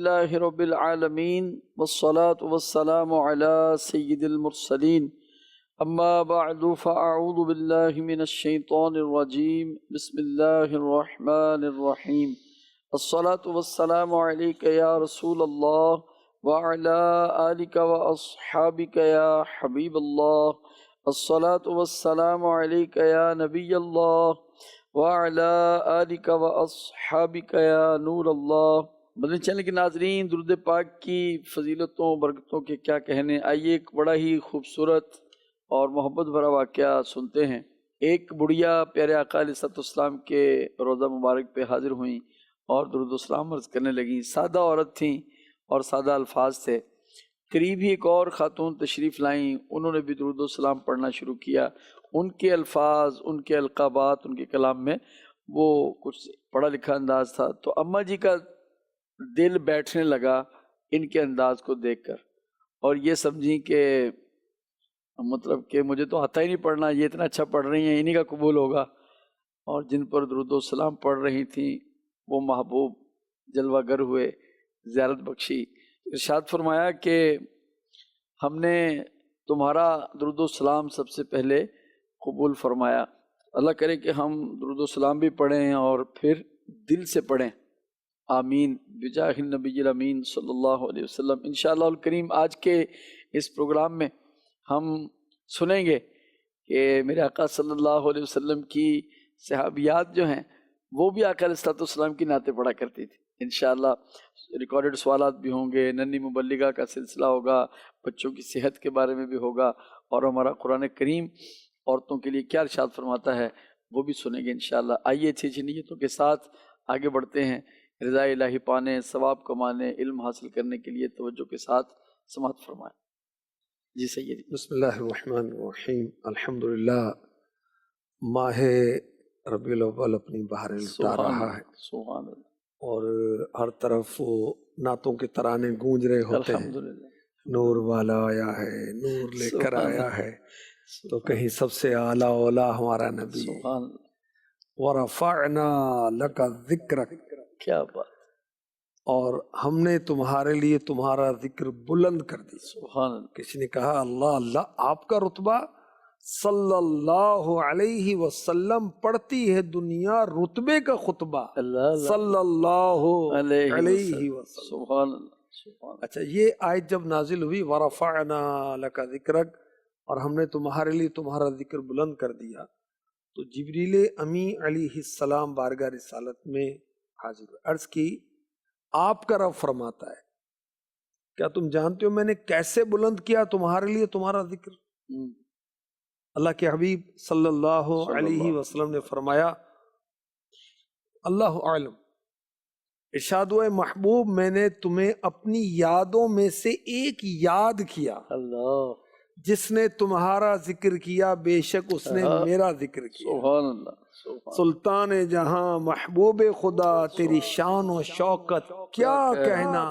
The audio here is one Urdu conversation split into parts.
لله رب العالمين والصلاة والسلام على سيد المرسلين أما بعد فأعوذ بالله من الشيطان الرجيم بسم الله الرحمن الرحيم الصلاة والسلام عليك يا رسول الله وعلى آلك وأصحابك يا حبيب الله الصلاة والسلام عليك يا نبي الله وعلى آلك وأصحابك يا نور الله۔ مدنی چینل کے ناظرین، درود پاک کی فضیلتوں برکتوں کے کیا کہنے، آئیے ایک بڑا ہی خوبصورت اور محبت بھرا واقعہ سنتے ہیں۔ ایک بڑھیا پیارے آقا علیہ الصلوۃ والسلام کے روضہ مبارک پہ حاضر ہوئیں اور درود و سلام عرض کرنے لگیں۔ سادہ عورت تھیں اور سادہ الفاظ تھے۔ قریب ہی ایک اور خاتون تشریف لائیں، انہوں نے بھی درود و سلام پڑھنا شروع کیا۔ ان کے الفاظ، ان کے القابات، ان کے کلام میں وہ کچھ پڑھا لکھا انداز تھا، تو اماں جی کا دل بیٹھنے لگا ان کے انداز کو دیکھ کر، اور یہ سمجھیں کہ مطلب کہ مجھے تو آتا ہی نہیں پڑھنا، یہ اتنا اچھا پڑھ رہی ہیں، انہی کا قبول ہوگا۔ اور جن پر درود و سلام پڑھ رہی تھیں وہ محبوب جلوہ گر ہوئے، زیارت بخشی۔ ارشاد فرمایا کہ ہم نے تمہارا درود و سلام سب سے پہلے قبول فرمایا، اللہ کرے کہ ہم درود و سلام بھی پڑھیں اور پھر دل سے پڑھیں، آمین بجاہ النبی الامین صلی اللہ علیہ وسلم۔ انشاءاللہ الکریم آج کے اس پروگرام میں ہم سنیں گے کہ میرے آقا صلی اللہ علیہ وسلم کی صحابیات جو ہیں وہ بھی آقا علیہ السلام کی نعتیں پڑھا کرتی تھی۔ انشاءاللہ ریکارڈڈ سوالات بھی ہوں گے، ننھی مبلغہ کا سلسلہ ہوگا، بچوں کی صحت کے بارے میں بھی ہوگا، اور ہمارا قرآن کریم عورتوں کے لیے کیا ارشاد فرماتا ہے وہ بھی سنیں گے انشاءاللہ۔ آئیے اچھی اچھی نیتوں کے ساتھ آگے بڑھتے ہیں، رضا الہی پانے، ثواب کمانے، علم حاصل کرنے کے لیے توجہ کے ساتھ سماعت فرمائیں۔ جی سیدی۔ بسم اللہ الرحمن الرحیم۔ الحمدللہ ماہ ربیع الاول اپنی بہاریں لٹا رہا ہے، سبحان اللہ، اور ہر طرف وہ نعتوں کے ترانے گونج رہے ہوتے ہیں۔ الحمدللہ، نور والا آیا ہے، نور لے کر سبحان آیا اللہ، ہے، تو کہیں سب سے اعلیٰ اولا ہمارا نبی۔ سبحان اللہ، ورفعنا لک ذکرک، کیا بات، اور ہم نے تمہارے لیے تمہارا ذکر بلند کر دی۔ سبحان اللہ، کسی نے کہا اللہ اللہ، آپ کا رتبہ صلی اللہ علیہ وسلم پڑھتی ہے دنیا رتبے کا خطبہ، اللہ صلی اللہ علیہ علیہ وسلم، وسلم۔ سبحان اللہ، سبحان اللہ۔ اچھا، یہ آیت جب نازل ہوئی ورفعنا لک ذکرک، اور ہم نے تمہارے لیے تمہارا ذکر بلند کر دیا، تو جبریل امی علیہ السلام بارگاہ رسالت میں حاضر ہوئے۔ عرض کی آپ کا رب فرماتا ہے کیا تم جانتے ہو میں نے کیسے بلند کیا تمہارے لیے تمہارا ذکر؟ اللہ کے حبیب صلی اللہ علیہ وسلم نے فرمایا اللہ عالم، ارشاد ہوئے محبوب میں نے تمہیں اپنی یادوں میں سے ایک یاد کیا، اللہ، جس نے تمہارا ذکر کیا بے شک اس نے میرا ذکر کیا۔ سبحان اللہ، سبحان سلطان جہاں محبوب خدا تیری شان و شوکت کیا کہنا،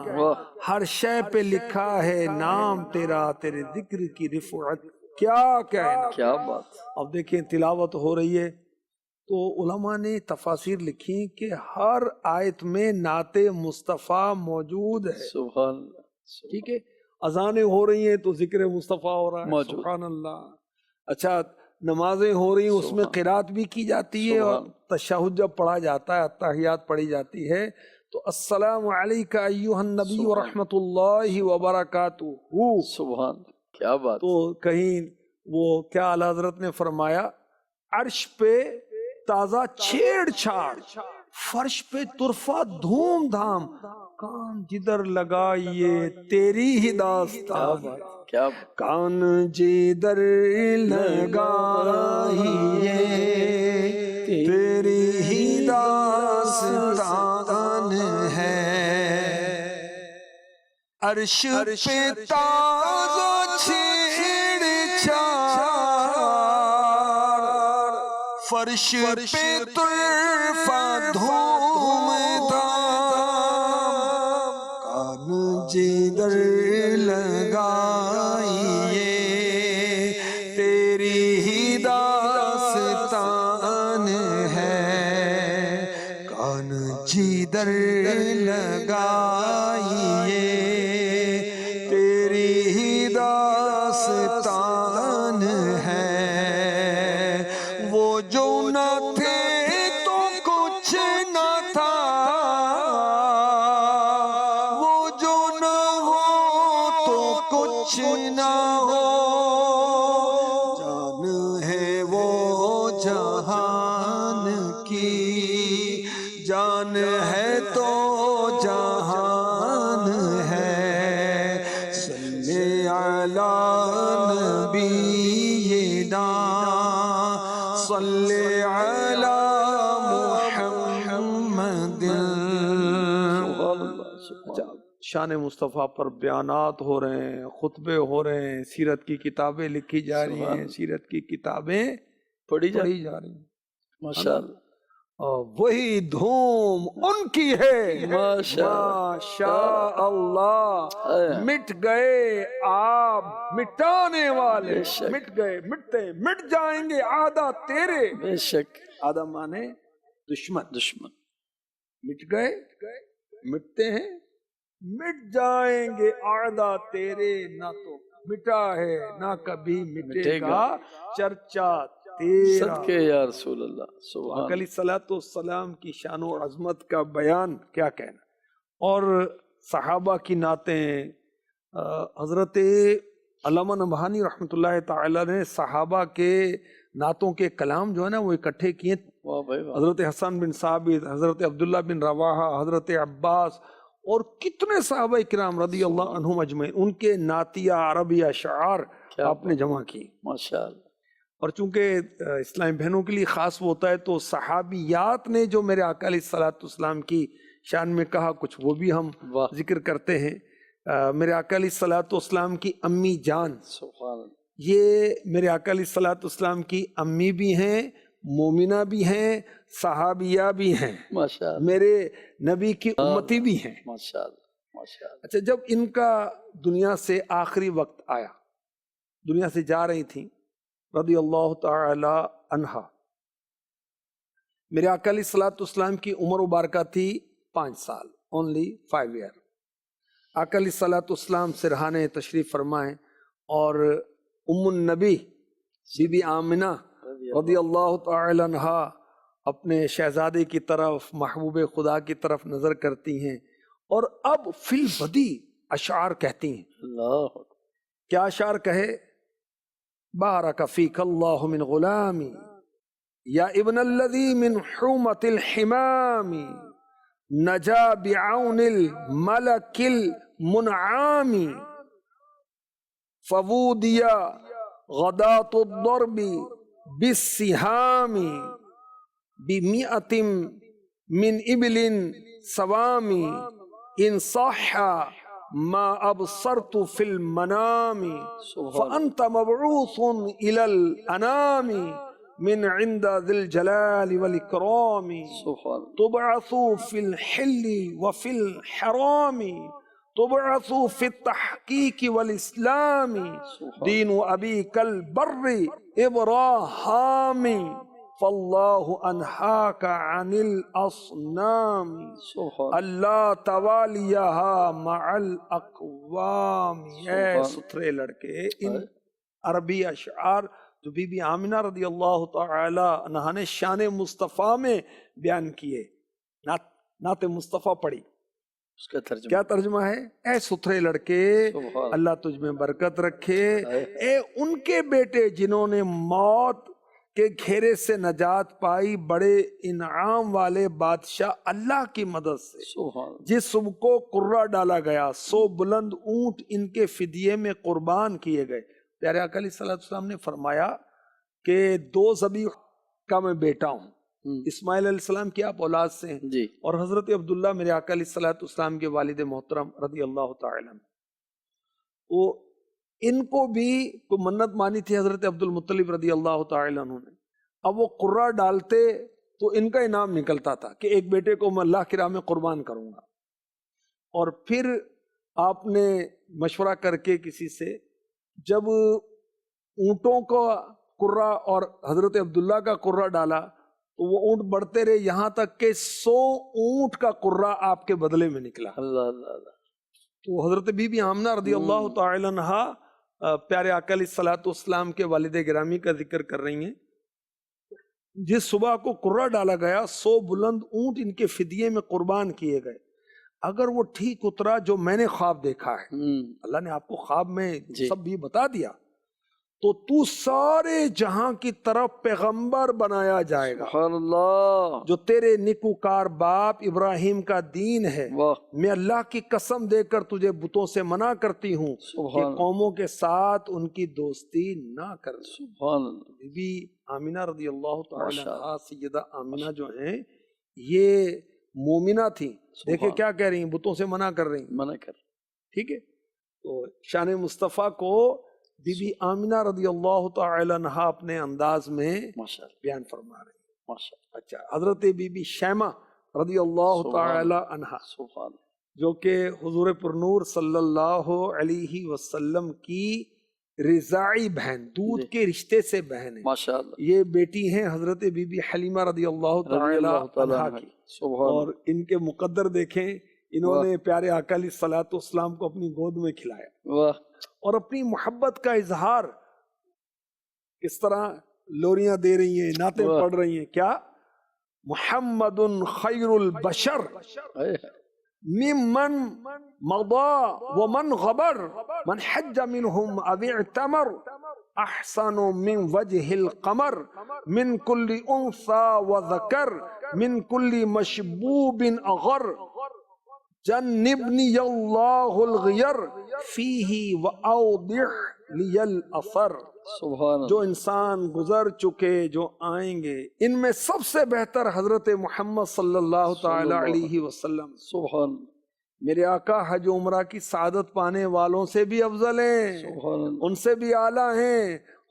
ہر شے پہ لکھا ہے نام تیرا، تیرے ذکر کی رفعت کیا کہنا۔ کیا بات، اب دیکھیں تلاوت ہو رہی ہے تو علماء نے تفاسیر لکھی کہ ہر آیت میں نعت مصطفیٰ موجود ہے۔ سبحان اللہ، ٹھیک ہے، اذانیں ہو رہی ہیں تو ذکر مصطفیٰ ہو رہا ہے، موجود۔ سبحان اللہ۔ اچھا، نمازیں ہو رہی ہیں اس میں قرات بھی کی جاتی ہے، اور تشہد جب پڑھا جاتا ہے، التحیات پڑھی جاتی ہے، تو السلام علیک ایھا النبی ورحمۃ اللہ وبرکاتہ، سبحان اللہ، کیا بات۔ تو کہیں وہ کیا اعلیٰ حضرت نے فرمایا عرش پہ تازہ چھیڑ چھاڑ، فرش پہ طرفہ دھوم دھام، کان جدھر لگائیے تیری ہی داستان، کیا کان جدھر لگائیے تیری ہی داستان ہے، عرش پہ تازہ چھیڑ چھاڑ، فرش پہ طرفہ دھوم دھام، کان جدھر لگائیے تیری ہی داستان ہے، کان جدھر لگائیے جان ہے تو جہان ہے، صلی علی نبینا صلی علی محمد۔ اچھا، شان مصطفیٰ پر بیانات ہو رہے ہیں، خطبے ہو رہے ہیں، سیرت کی کتابیں لکھی جا رہی ہیں، سیرت کی کتابیں پڑھی جا رہی ہیں، ماشاءاللہ، وہی دھوم ان کی ہے، ماشاء اللہ۔ مٹ گئے آپ مٹانے والے، مٹ گئے، مٹتے مٹ جائیں گے آدھا تیرے، بے شک، آدھا مانے دشمن، دشمن مٹ گئے، مٹتے ہیں، مٹ جائیں گے آدھا تیرے، نہ تو مٹا ہے نہ کبھی مٹے گا چرچا تیرا۔ صدقے یا رسول اللہ، سبحان علیہ الصلوۃ والسلام کی شان و عظمت کا بیان کیا کہنا۔ اور صحابہ کی نعتیں، حضرت علامہ نبہانی رحمۃ اللہ تعالی نے صحابہ کے نعتوں کے کلام جو ہے نا وہ اکٹھے کیے، حضرت حسن بن ثابت، حضرت عبداللہ بن رواحہ، حضرت عباس اور کتنے صحابہ کرام رضی اللہ عنہم اجمعین، ان کے نعتیہ عربی اشعار آپ نے جمع کی، ماشاءاللہ۔ اور چونکہ اسلامی بہنوں کے لیے خاص ہوتا ہے تو صحابیات نے جو میرے آقا علیہ الصلوۃ والسلام کی شان میں کہا کچھ وہ بھی ہم ذکر کرتے ہیں۔ میرے آقا علیہ الصلوۃ والسلام کی امی جان، یہ میرے آقا علیہ الصلوۃ والسلام کی امی بھی ہیں، مومنہ بھی ہیں، صحابیہ بھی ہیں، میرے نبی کی امتی بھی ہیں۔ اچھا، جب ان کا دنیا سے آخری وقت آیا، دنیا سے جا رہی تھیں رضی اللہ تعالی عنہا، میرے آقا علیہ الصلوۃ والسلام کی عمر مبارکہ تھی 5 سال، only 5 years۔ آقا علیہ الصلوۃ والسلام سرحانے تشریف فرمائیں اور ام النبی بی بی آمنہ رضی اللہ تعالی عنہا اپنے شہزادے کی طرف، محبوب خدا کی طرف نظر کرتی ہیں اور اب فی البدی اشعار کہتی ہیں۔ کیا اشعار کہے؟ بارک فیک اللہ من غلامی یا ابن الذی من حومت الحمام، نجا بعون الملک المنعام، فوودیا غدات الضرب بالسہام، بمئۃ من ابل سوام، ان صح ما ابصرت فی المنام، فانت مبعوث الى الانام من عند ذی الجلال والاکرام، تبعث فی الحل وفی الحرام، تبعث فی التحقیق والاسلام، دین ابیک البر ابراہام، فاللہ انہاک عن الاصنام، اللہ توالیہا مع الاقوام۔ اے ستھرے لڑکے، ان عربی اشعار جو بی بی آمنہ رضی اللہ تعالی عنہا نے شان مصطفیٰ میں بیان کیے، نعت مصطفیٰ پڑھی، اس کا ترجمہ کیا ترجمہ ہے؟ اے ستھرے لڑکے، اللہ تجھ میں برکت رکھے، اے ان کے بیٹے جنہوں نے موت کے گھیرے سے نجات پائی، بڑے انعام والے بادشاہ اللہ کی مدد سے، جس صبح کو قرہ ڈالا گیا، 100 بلند اونٹ ان کے فدیے میں قربان کیے گئے۔ پیارے آقا علیہ الصلوۃ والسلام نے فرمایا کہ 2 ذبیح کا میں بیٹا ہوں، اسماعیل علیہ السلام کی آپ اولاد سے ہیں، اور حضرت عبداللہ میرے آقا علیہ الصلوۃ والسلام کے والد محترم رضی اللہ تعالی عنہ، وہ ان کو بھی کوئی منت مانی تھی حضرت عبد المطلب رضی اللہ تعالی عنہ نے، اب وہ قرہ ڈالتے تو ان کا انعام نکلتا تھا کہ ایک بیٹے کو میں اللہ کی راہ میں قربان کروں گا، اور پھر آپ نے مشورہ کر کے کسی سے، جب اونٹوں کا قرہ اور حضرت عبداللہ کا قرہ ڈالا تو وہ اونٹ بڑھتے رہے یہاں تک کہ 100 اونٹ کا قرہ آپ کے بدلے میں نکلا۔ اللہ اللہ اللہ۔ تو حضرت بی بی آمنہ رضی اللہ تعالی عنہا پیارے آقا علیہ الصلوۃ والسلام کے والد گرامی کا ذکر کر رہی ہیں، جس صبح کو قرہ ڈالا گیا 100 بلند اونٹ ان کے فدیے میں قربان کیے گئے، اگر وہ ٹھیک اترا جو میں نے خواب دیکھا ہے، اللہ نے آپ کو خواب میں سب بھی بتا دیا، تو تو سارے جہاں کی طرف پیغمبر بنایا جائے گا. سبحان اللہ. جو تیرے نیکوکار باپ ابراہیم کا دین ہے، واہ. میں اللہ کی قسم دے کر تجھے بتوں سے منع کرتی ہوں کہ سبحان قوموں کے ساتھ ان کی دوستی نہ کر. سبحان اللہ. بی بی آمینہ رضی اللہ تعالی ماشاء عنہا، سیدہ آمینہ جو ہیں یہ مومنہ تھیں. دیکھیں سبحان. کیا کہہ رہی ہیں، بتوں سے منع کر رہی ہیں. منع کر. ٹھیک ہے، تو شان مصطفیٰ کو بی بی آمینہ رضی اللہ تعالی عنہا اپنے انداز میں ماشاء اللہ. بیان فرما رہے ہیں. ماشاء اللہ. اچھا، حضرت بی بی شیمہ رضی اللہ سبحان تعالی اللہ. عنہا سبحان. جو کہ حضور پرنور صلی اللہ علیہ وسلم کی رضاعی بہن، دودھ جی. کے رشتے سے بہن ہے. ماشاء اللہ. یہ بیٹی ہیں حضرت بی بی حلیمہ رضی اللہ رضی تعالی اللہ تعالیٰ عنہا عنہ. کی. سبحان. اور ان کے مقدر دیکھیں، انہوں واہ. نے پیارے آقا علیہ الصلوۃ والسلام کو اپنی گود میں کھلایا واہ. اور اپنی محبت کا اظہار اس طرح لوریاں دے رہی ہیں، نعتیں واہ. پڑھ رہی ہیں. کیا؟ محمد خیر البشر اے. ممن مضى ومن غبر من حج منهم او اعتمر احسن من وجه القمر من كل انثى وذكر من كل مشبوب اغر جنبني الله الغير فيه واوضح لي الاثر. سبحان. جو انسان گزر چکے، جو آئیں گے، ان میں سب سے بہتر حضرت محمد صلی اللہ تعالی علیہ وسلم. سبحان. میرے آقا حج و عمرہ کی سعادت پانے والوں سے بھی افضل ہیں، سبحان اللہ. ان سے بھی اعلیٰ ہیں،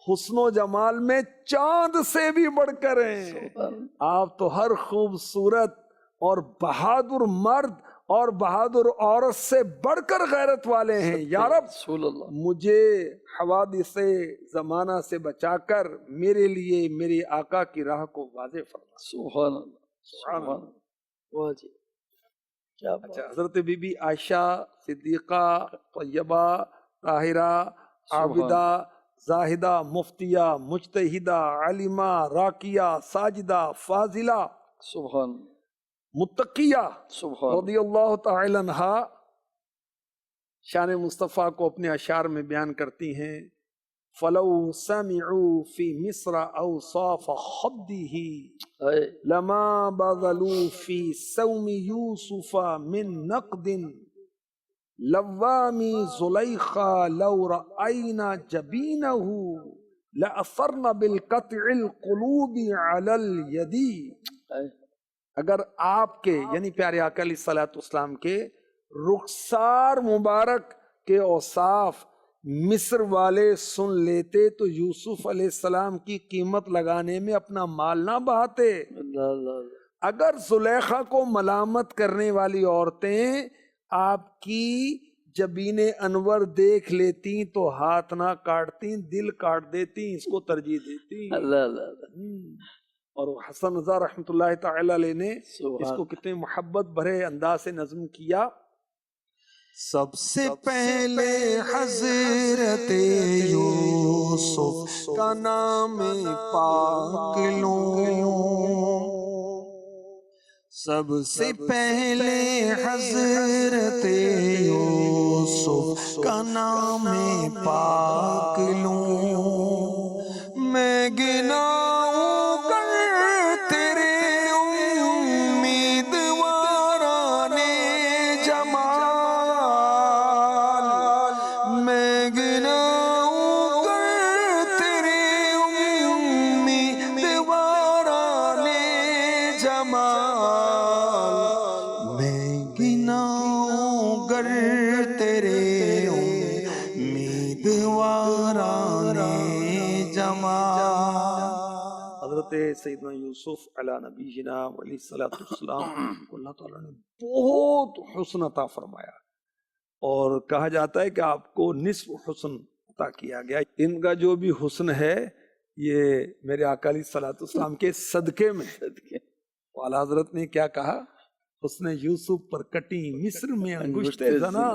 حسن و جمال میں چاند سے بھی بڑھ کر ہیں. سبحان. آپ تو ہر خوبصورت اور بہادر مرد اور بہادر عورت سے بڑھ کر غیرت والے ہیں. یا رب، رسول اللہ. مجھے حوادث زمانہ سے بچا کر میرے لیے میرے آقا کی راہ کو واضح فرما. سبحان اللہ. سبحان سبحان. واہ جی. کیا بات. اچھا، حضرت بی بی عائشہ صدیقہ طیبہ طاہرہ عابدہ زاہدہ مفتیہ مجتہدہ عالمہ راقیہ ساجدہ فاضلہ سبحان. متقیہ سبحان. رضی اللہ تعالی عنہا شان مصطفیٰ کو اپنے اشعار میں بیان کرتی ہیں. فَلَوْ سَمِعُوا فِي مِصْرَ أَوْصَافَ خَدِّهِ اے. لَمَا بَذَلُوا فِي سَوْمِ يُوسُفَ مِن نَقْدٍ لَوَّامِ زُلَيْخَا لَوْ رَأَيْنَا جَبِينَهُ لَأَثَرْنَ بِالْقَطْعِ الْقُلُوبِ عَلَى الْيَدِ. اے. اگر آپ کے یعنی پیارے آقا علیہ الصلوۃ والسلام کے رخسار مبارک کے اوصاف مصر والے سن لیتے تو یوسف علیہ السلام کی قیمت لگانے میں اپنا مال نہ بہاتے. اللہ اللہ اللہ. اگر زلیخا کو ملامت کرنے والی عورتیں آپ کی جبین انور دیکھ لیتی تو ہاتھ نہ کاٹتی، دل کاٹ دیتی، اس کو ترجیح دیتی. اللہ اللہ اللہ. اور حسن رضا رحمۃ اللہ تعالی علیہ نے سبحان. اس کو کتنے محبت بھرے انداز سے نظم کیا. سب سے پہلے حضرت یوسف کا نام پاک لوں، سب سے پہلے حضرت یوسف کا نام پاک لوں. میں گناؤں گر تیرے حضرت سیدنا یوسف علی نبینا علیہ الصلوۃ والسلام کو اللہ تعالیٰ نے بہت حسن عطا فرمایا، اور کہا جاتا ہے کہ آپ کو نصف حسن عطا کیا گیا. ان کا جو بھی حسن ہے یہ میرے آقا علیہ الصلوۃ والسلام کے صدقے میں. اعلیٰ حضرت نے کیا کہا؟ حسن یوسف پر کٹی مصر میں انگشت زنا.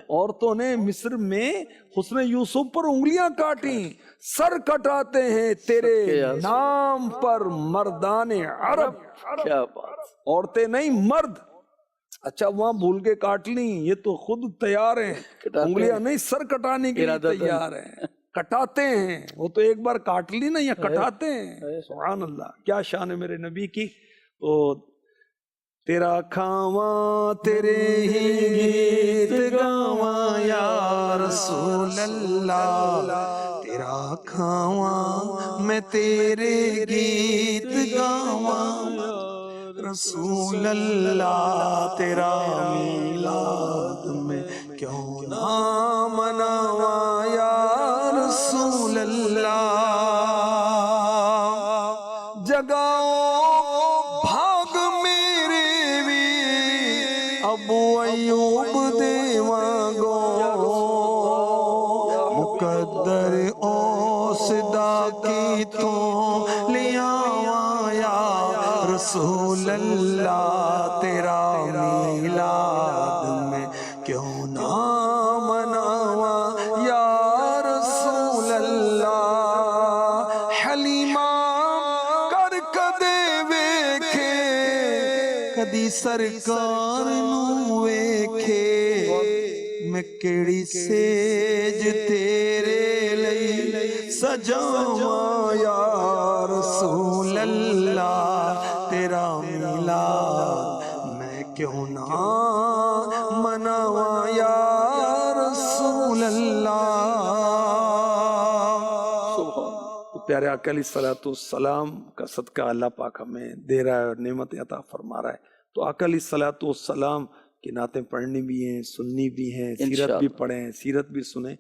عورتوں نے مصر میں حسن یوسف پر انگلیاں کاٹیں، سر کٹاتے ہیں تیرے نام پر مردان عرب. کیا بات. عورتیں نہیں، مرد. اچھا وہاں بھول کے کاٹ لیں، یہ تو خود تیار ہیں، انگلیاں نہیں سر کٹانے کے لیے تیار ہیں. کٹاتے ہیں. وہ تو ایک بار کاٹ لی نا, یا کٹاتے ہیں. سبحان اللہ, کیا شان ہے میرے نبی کی. تو تیرا کھاواں تیرے ہی گیت گاواں یا رسول اللہ, تیرا کھاواں میں تیرے گیت گاواں رسول اللہ, تیرا میلاد میں کیوں نہ مناواں یا رسول اللہ. جگاؤ بھاگ میرے بھی ابو ایوب دیواں گو, مقدر اوسدا کی تو لیاواں یا رسول اللہ, تیرا میلاد میں کیوں نہ مناواں یا رسول اللہ. حلیمہ کر کدے ویکھے کدی سرکار نو ویکھے, میں کیڑی سیج تیرے لئی سجاواں یا رسول اللہ, تیرا میلاد میں کیوں نہ مناواں یا رسول اللہ. پیارے آقا علیہ الصلوۃ والسلام کا صدقہ اللہ پاک ہمیں دے رہا ہے اور نعمت عطا فرما رہا ہے. تو آقا علیہ الصلوۃ والسلام کی نعتیں پڑھنی بھی ہیں, سننی بھی ہیں, سیرت بھی پڑھیں, سیرت بھی سنیں.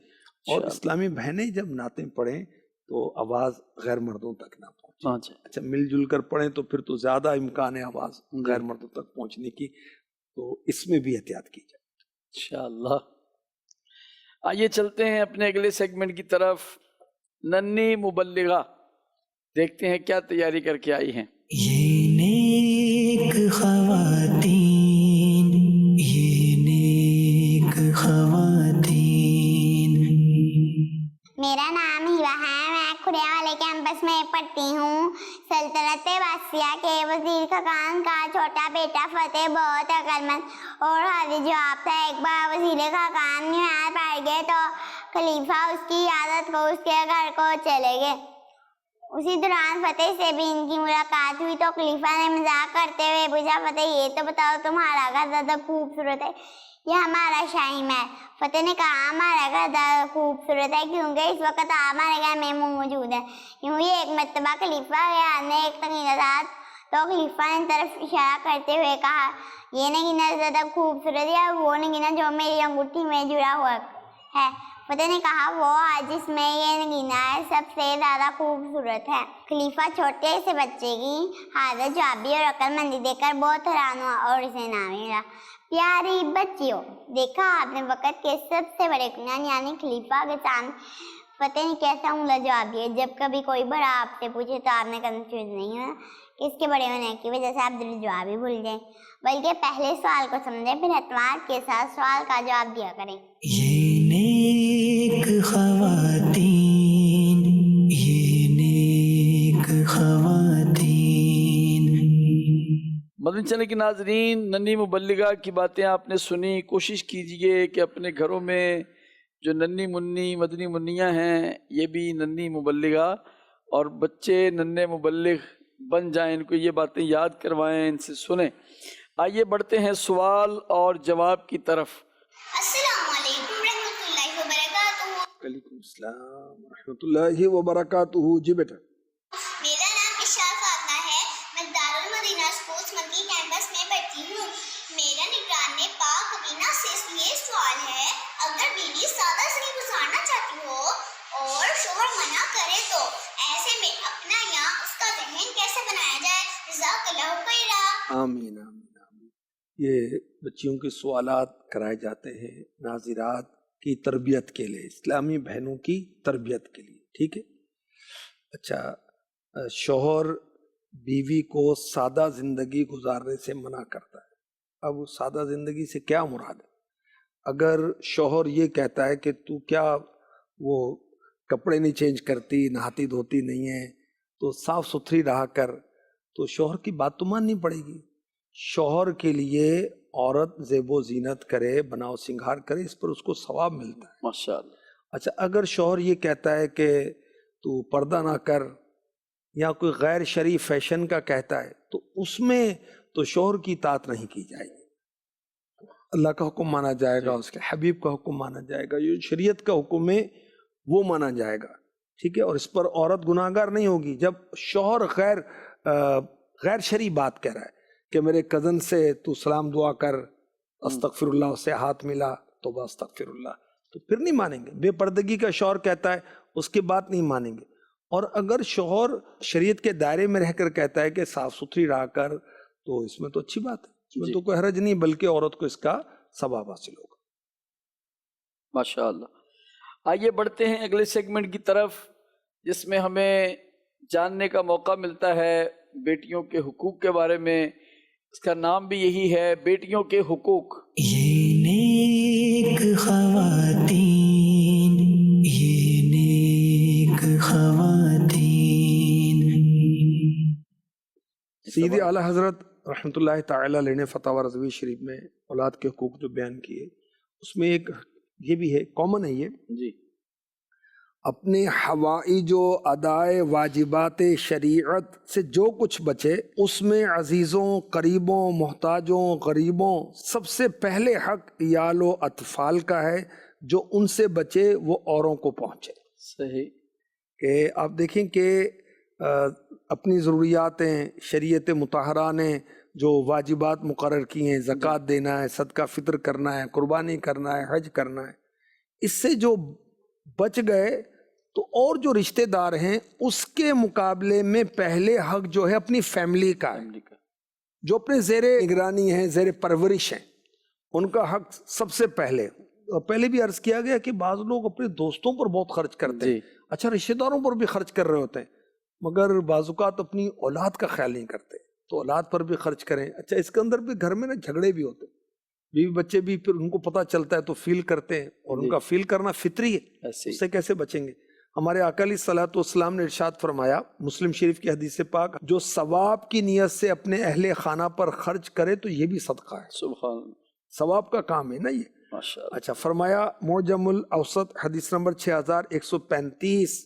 اور اسلامی بہنیں جب نعتیں پڑھیں تو آواز غیر مردوں تک نہ پہنچے. اچھا, مل جل کر پڑھیں تو پھر تو زیادہ امکان ہے آواز غیر مردوں تک پہنچنے کی, تو اس میں بھی احتیاط کی جائے انشاءاللہ. آئیے چلتے ہیں اپنے اگلے سیگمنٹ کی طرف. ننھی مبلغہ, دیکھتے ہیں کیا تیاری کر کے آئی ہیں. یہ نیک خواتین, یہ نیک خواتین. میرا نام ہیوا ہے, میں کھڑیا والے کیمپس میں پڑھتی ہوں. سلطنت واسیہ کے وزیر خاقان کا چھوٹا بیٹا فتح بہت عقل مند اور حاضر جواب تھا. ایک بار وزیر خاقان نماز پڑھ گئے تو خلیفہ اس کی عادت کو اس کے گھر کو چلے گئے. اسی دوران فتح سے بھی ان کی ملاقات ہوئی تو خلیفہ نے مذاق کرتے ہوئے پوچھا, فتح یہ تو بتاؤ تمہارا گھر زیادہ خوبصورت ہے یہ ہمارا شاہی محل؟ فتح نے کہا ہمارا گھر زیادہ خوبصورت ہے کیونکہ اس وقت ہمارے گھر میں موجود ہے. یوں ہی ایک مرتبہ خلیفہ کے نے ایک نگینات تو خلیفہ نے طرف اشارہ کرتے ہوئے کہا, یہ نگینہ زیادہ خوبصورت ہے وہ نگینہ جو میری انگوٹھی میں جڑا ہوا ہے. فتح نے کہا وہ جس میں یہ نگینہ ہے سب سے زیادہ خوبصورت ہے. خلیفہ چھوٹے سے بچے کی حاضر جوابی اور عقل مندی دیکھ کر بہت حیران ہوا اور اسے نام ملا. پیاری بچیوں, دیکھا آپ نے وقت کے سب سے بڑے کنان یعنی خلیفہ کے سامنے فتح نے کیسا عمدہ جواب دیا. جب کبھی کوئی بڑا آپ سے پوچھے تو آپ نے کنفیوز نہیں ہونا کہ اس کے بڑے ہونے کی وجہ سے آپ درست جواب ہی بھول جائیں, بلکہ پہلے سوال کو سمجھیں پھر اعتماد کے ساتھ سوال کا جواب دیا کریں. یہ نیک خواتین, یہ نیک خواتین. مدنی چینل کے ناظرین, ننھی مبلغہ کی باتیں آپ نے سنی. کوشش کیجئے کہ اپنے گھروں میں جو ننھی منی مدنی منیاں ہیں یہ بھی ننھی مبلغہ اور بچے ننھے مبلغ بن جائیں, ان کو یہ باتیں یاد کروائیں, ان سے سنیں. آئیے بڑھتے ہیں سوال اور جواب کی طرف. السلام علیکم رحمۃ اللہ وبرکاتہ. وعلیکم السلام ورحمۃ اللہ وبرکاتہ. جی بیٹا. میرا نام اشار فاطمہ ہے, میں دارالمدینہ اسکولز مکی کیمپس میں پڑھتی ہوں. میرا نگران پاک ابینا سے یہ سوال ہے, اگر بیوی سادہ زندگی گزارنا چاہتی ہو اور شوہر منع کرے تو ایسے میں اپنا یا اس کا ذہن کیسے بنایا جائے؟ جزاک اللہ خیرا. آمین آمین آمین. یہ بچیوں کے سوالات کرائے جاتے ہیں ناظرات کی تربیت کے لیے, اسلامی بہنوں کی تربیت کے لیے, ٹھیک ہے. اچھا, شوہر بیوی کو سادہ زندگی گزارنے سے منع کرتا ہے. اب سادہ زندگی سے کیا مراد ہے؟ اگر شوہر یہ کہتا ہے کہ تو کیا وہ کپڑے نہیں چینج کرتی, نہاتی دھوتی نہیں ہے, تو صاف ستھری رہا کر, تو شوہر کی بات تو ماننی پڑے گی. شوہر کے لیے عورت زیب و زینت کرے, بناؤ سنگھار کرے, اس پر اس کو ثواب ملتا ہے. ماشاءاللہ. اچھا اگر شوہر یہ کہتا ہے کہ تو پردہ نہ کر یا کوئی غیر شرعی فیشن کا کہتا ہے تو اس میں تو شوہر کی اطاعت نہیں کی جائے گی، اللہ کا حکم مانا جائے گا، اس کے حبیب کا حکم مانا جائے گا، یہ شریعت کا حکم ہے وہ مانا جائے گا، ٹھیک ہے. اور اس پر عورت گناہگار نہیں ہوگی جب شوہر غیر شرعی بات کہہ رہا ہے کہ میرے کزن سے تو سلام دعا کر، استغفر اللہ، اس سے ہاتھ ملا، توبہ استغفر اللہ، تو پھر نہیں مانیں گے. بے پردگی کا شوہر کہتا ہے اس کی بات نہیں مانیں گے. اور اگر شوہر شریعت کے دائرے میں رہ کر کہتا ہے کہ صاف ستھری رہا کر، تو اس میں تو اچھی بات ہے، اس میں تو کوئی حرج نہیں، بلکہ عورت کو اس کا ثواب حاصل ہوگا. ماشاء اللہ. آئیے بڑھتے ہیں اگلے سیگمنٹ کی طرف، جس میں ہمیں جاننے کا موقع ملتا ہے بیٹیوں کے حقوق کے بارے میں. اس کا نام بھی یہی ہے، بیٹیوں کے حقوق. یہ نیک خواتین، یہ نیک خواتین. سیدی اعلیٰ حضرت رحمۃ اللہ تعالی علیہ نے فتاوی رضوی شریف میں اولاد کے حقوق جو بیان کیے، اس میں ایک یہ بھی ہے، کامن ہے یہ، جی. اپنے حوائج و ادائے واجبات شریعت سے جو کچھ بچے اس میں عزیزوں، قریبوں، محتاجوں، غریبوں سب سے پہلے حق عیال و اطفال کا ہے. جو ان سے بچے وہ اوروں کو پہنچے. صحیح. کہ آپ دیکھیں کہ اپنی ضروریاتیں شریعت مطہرہ نے جو واجبات مقرر کی ہیں، زکوٰۃ دینا ہے، صدقہ فطر کرنا ہے، قربانی کرنا ہے، حج کرنا ہے، اس سے جو بچ گئے تو اور جو رشتہ دار ہیں اس کے مقابلے میں پہلے حق جو ہے اپنی فیملی کا ہے، جو اپنے زیر نگرانی ہیں، زیر پرورش ہیں، ان کا حق سب سے پہلے. پہلے بھی عرض کیا گیا کہ بعض لوگ اپنے دوستوں پر بہت خرچ کرتے ہیں، اچھا رشتہ داروں پر بھی خرچ کر رہے ہوتے ہیں، مگر بعض اوقات اپنی اولاد کا خیال نہیں کرتے، تو اولاد پر بھی خرچ کریں. اچھا اس کے اندر بھی گھر میں نا جھگڑے بھی ہوتے ہیں، بیوی بچے بھی پھر ان کو پتہ چلتا ہے تو فیل کرتے ہیں، اور ان کا فیل کرنا فطری ہے، اس سے کیسے بچیں گے. ہمارے آقا علیہ الصلوۃ والسلام نے ارشاد فرمایا، مسلم شریف کی حدیث پاک، جو ثواب کی نیت سے اپنے اہل خانہ پر خرچ کرے تو یہ بھی صدقہ ہے. سبحان اللہ. ثواب کا کام ہے نا یہ. ماشاء اللہ. اچھا فرمایا معجم الاوسط حدیث نمبر 6135،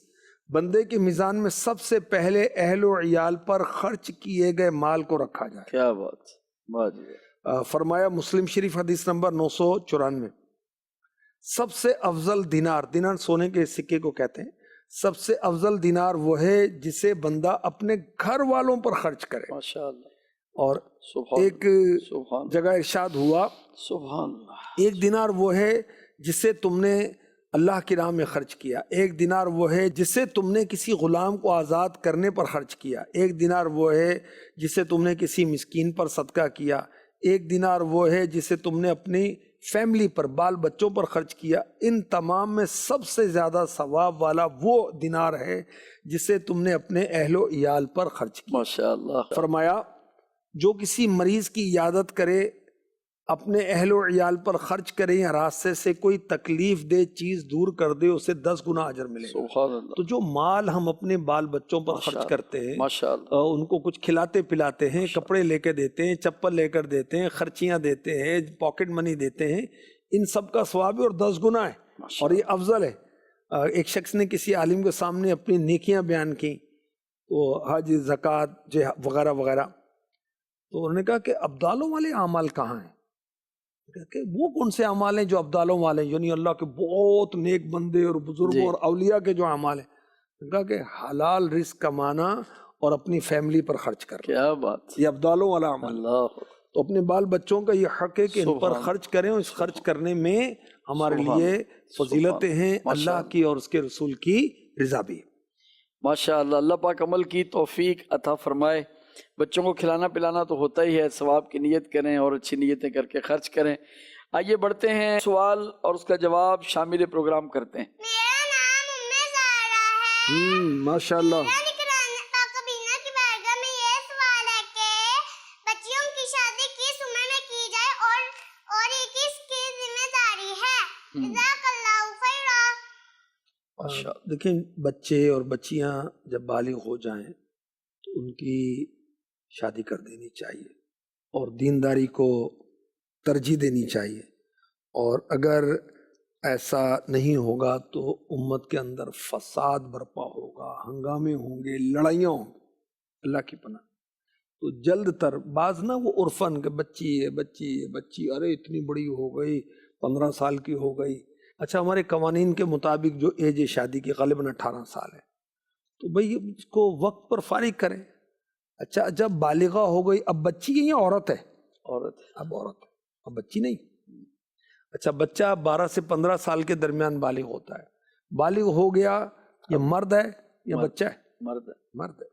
بندے کے میزان میں سب سے پہلے اہل و عیال پر خرچ کیے گئے مال کو رکھا جائے. کیا بات. فرمایا مسلم شریف حدیث نمبر 994، سب سے افضل دینار، دینار سونے کے سکے کو کہتے ہیں، سب سے افضل دینار وہ ہے جسے بندہ اپنے گھر والوں پر خرچ کرے. ماشاء اللہ. اور ایک جگہ ارشاد ہوا، سبحان اللہ، ایک دینار وہ ہے جسے تم نے اللہ کی راہ میں خرچ کیا، ایک دینار وہ ہے جسے تم نے کسی غلام کو آزاد کرنے پر خرچ کیا، ایک دینار وہ ہے جسے تم نے کسی مسکین پر صدقہ کیا، ایک دینار وہ ہے جسے تم نے اپنی فیملی پر، بال بچوں پر خرچ کیا. ان تمام میں سب سے زیادہ ثواب والا وہ دینار ہے جسے تم نے اپنے اہل و عیال پر خرچ کیا. ماشاء اللہ. فرمایا جو کسی مریض کی عیادت کرے، اپنے اہل و عیال پر خرچ کرے یا راستے سے کوئی تکلیف دہ چیز دور کر دے، اسے 10 گنا اجر ملے گا. سبحان اللہ. تو جو مال ہم اپنے بال بچوں پر خرچ کرتے ہیں، ماشاء اللہ، ان کو کچھ کھلاتے پلاتے ہیں، کپڑے لے کے دیتے ہیں، چپل لے کر دیتے ہیں، خرچیاں دیتے ہیں، پاکٹ منی دیتے ہیں، ان سب کا ثواب ہے اور 10 گنا ہے، اور یہ افضل ہے. ایک شخص نے کسی عالم کے سامنے اپنی نیکیاں بیان کی، تو حج، زکوٰۃ وغیرہ وغیرہ، تو انہوں نے کہا کہ ابدالوں والے اعمال کہاں ہیں؟ کہ وہ کون سے اعمال ہیں جو ابدالوں والے ہیں، یعنی اللہ کے بہت نیک بندے اور بزرگوں اور اولیاء کے جو اعمال ہیں. کہا کہ حلال رزق کمانا اور اپنی فیملی پر خرچ کرنا، کیا بات. یہ ابدالوں والا عمل. اللہ. تو اپنے بال بچوں کا یہ حق ہے کہ ان پر خرچ کریں، اور اس خرچ کرنے میں ہمارے لیے فضیلتیں ہیں، اللہ کی اور اس کے رسول کی رضا بھی. ماشاء اللہ. اللہ پاک عمل کی توفیق عطا فرمائے. بچوں کو کھلانا پلانا تو ہوتا ہی ہے، ثواب کی نیت کریں اور اچھی نیتیں کر کے خرچ کریں. آئیے بڑھتے ہیں، سوال اور اس کا جواب شامل پروگرام کرتے ہیں. میرا نام ام زہرا ہے. ماشاء اللہ. کابینہ کی بارگاہ میں یہ سوال ہے کہ بچیوں کی شادی کس عمر میں کی جائے اور یہ کس کی ذمہ داری ہے؟ جزاک اللہ خیرا. دیکھیں بچے اور بچیاں جب بالغ ہو جائیں تو ان کی شادی کر دینی چاہیے، اور دینداری کو ترجیح دینی چاہیے. اور اگر ایسا نہیں ہوگا تو امت کے اندر فساد برپا ہوگا، ہنگامے ہوں گے، لڑائیاں ہوں گی، اللہ کی پناہ۔ تو جلد تر بعض نہ وہ عرفن کہ بچی ہے بچی ہے بچی، ارے اتنی بڑی ہو گئی، 15 سال کی ہو گئی۔ اچھا ہمارے قوانین کے مطابق جو ایج شادی کی غالباً 18 سال ہے، تو بھئی اس کو وقت پر فارغ کریں۔ اچھا جب بالغہ ہو گئی، اب بچی ہے یا عورت ہے؟ عورت اب عورت ہے، اب بچی نہیں۔ اچھا بچہ 12 سے 15 سال کے درمیان بالغ ہوتا ہے، بالغ ہو گیا، یہ مرد ہے یا بچہ ہے؟ مرد ہے۔ مرد ہے،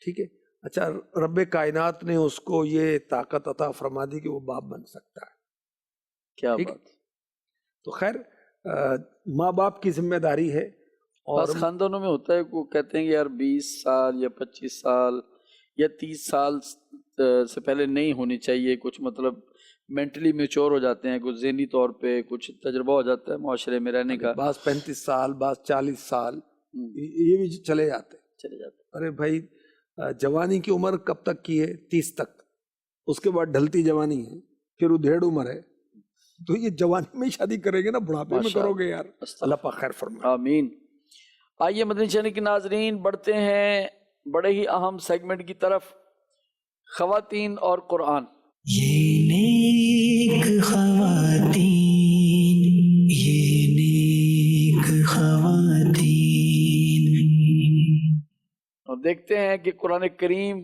ٹھیک ہے۔ اچھا رب کائنات نے اس کو یہ طاقت عطا فرما دی کہ وہ باپ بن سکتا ہے، کیا ٹھیک بات۔ ہے؟ تو خیر ماں باپ کی ذمہ داری ہے۔ اور بعض خاندانوں میں ہوتا ہے کہ کہتے ہیں کہ یار 20 سال یا 25 سال یا 30 سال سے پہلے نہیں ہونی چاہیے، کچھ مطلب مینٹلی میچور ہو جاتے ہیں، کچھ ذہنی طور پہ کچھ تجربہ ہو جاتا ہے معاشرے میں رہنے کا، بعض 35 سال، بعض 40 سال یہ بھی چلے جاتے ہیں۔ چلے جاتے ہیں۔ ارے بھائی جوانی کی عمر کب تک کی ہے؟ 30 تک، اس کے بعد ڈھلتی جوانی ہے، پھر ادھیڑ عمر ہے، تو یہ جوانی میں شادی کریں گے نا، بڑھاپے میں کرو گے یار، اللہ پاک خیر فرمائے۔ آمین۔ آئیے مدنی چینل کے ناظرین بڑھتے ہیں بڑے ہی اہم سیگمنٹ کی طرف، خواتین اور قرآن۔ یہ نیک خواتین، یہ نیک خواتین۔ اور دیکھتے ہیں کہ قرآن کریم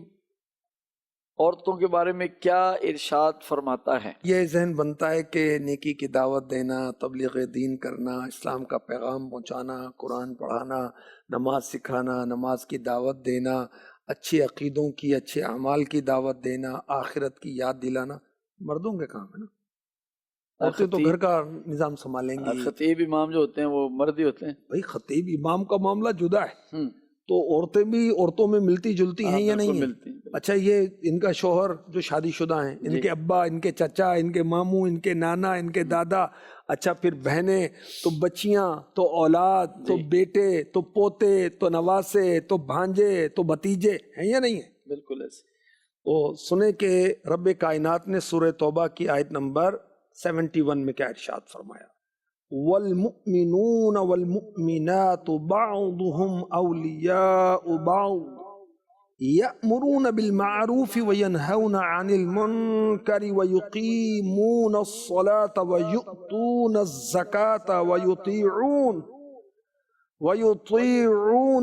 عورتوں کے بارے میں کیا ارشاد فرماتا ہے۔ یہ ذہن بنتا ہے کہ نیکی کی دعوت دینا، تبلیغ دین کرنا، اسلام کا پیغام پہنچانا، قرآن پڑھانا، نماز سکھانا، نماز کی دعوت دینا، اچھے عقیدوں کی، اچھے اعمال کی دعوت دینا، آخرت کی یاد دلانا مردوں کے کام ہے نا۔ عورتیں تو گھر کا نظام سنبھالیں گی۔ خطیب امام جو ہوتے ہیں وہ مرد ہی ہوتے ہیں۔ بھائی خطیب امام کا معاملہ جدا ہے، تو عورتیں بھی عورتوں میں ملتی جلتی ہیں یا نہیں ہیں؟ اچھا یہ ان کا شوہر جو شادی شدہ ہیں، ان کے ابا، ان کے چچا، ان کے ماموں، ان کے نانا، ان کے دادا، اچھا پھر بہنیں، تو بچیاں، تو اولاد، تو بیٹے، تو پوتے، تو نواسے، تو بھانجے، تو بھتیجے ہیں یا نہیں ہیں؟ بالکل ایسے۔ تو سنیں کہ رب کائنات نے سورہ توبہ کی آیت نمبر 71 میں کیا ارشاد فرمایا؟ والمؤمنون والمؤمنات بعضهم اولیاء بعض یأمرون بالمعروف وینہون عن المنکر ویقیمون الصلاة ویؤتون الزکاة ویطیعون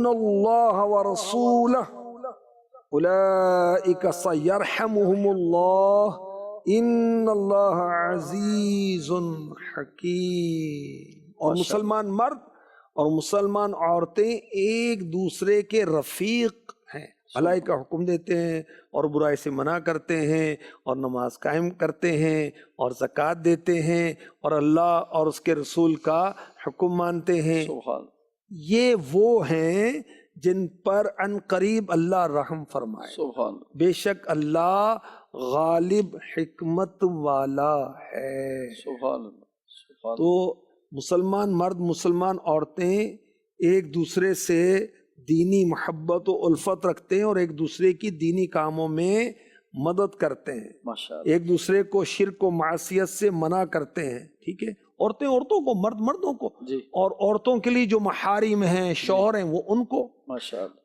اللہ ورسولہ اولئک سیرحمهم اللہ ان اللہ عزیز حکیم۔ اور مسلمان مرد اور مسلمان عورتیں ایک دوسرے کے رفیق ہیں، بھلائی کا حکم دیتے ہیں اور برائی سے منع کرتے ہیں، اور نماز قائم کرتے ہیں اور زکوٰۃ دیتے ہیں اور اللہ اور اس کے رسول کا حکم مانتے ہیں۔ یہ وہ ہیں جن پر ان قریب اللہ رحم فرمائے۔ بے شک اللہ غالب حکمت والا ہے۔ تو مسلمان مرد، مسلمان عورتیں ایک دوسرے سے دینی محبت و الفت رکھتے ہیں اور ایک دوسرے کی دینی کاموں میں مدد کرتے ہیں، ایک دوسرے کو شرک و معصیت سے منع کرتے ہیں، ٹھیک ہے۔ عورتیں عورتوں کو، مرد مردوں کو، اور عورتوں کے لیے جو محارم ہیں، شوہر ہیں، وہ ان کو،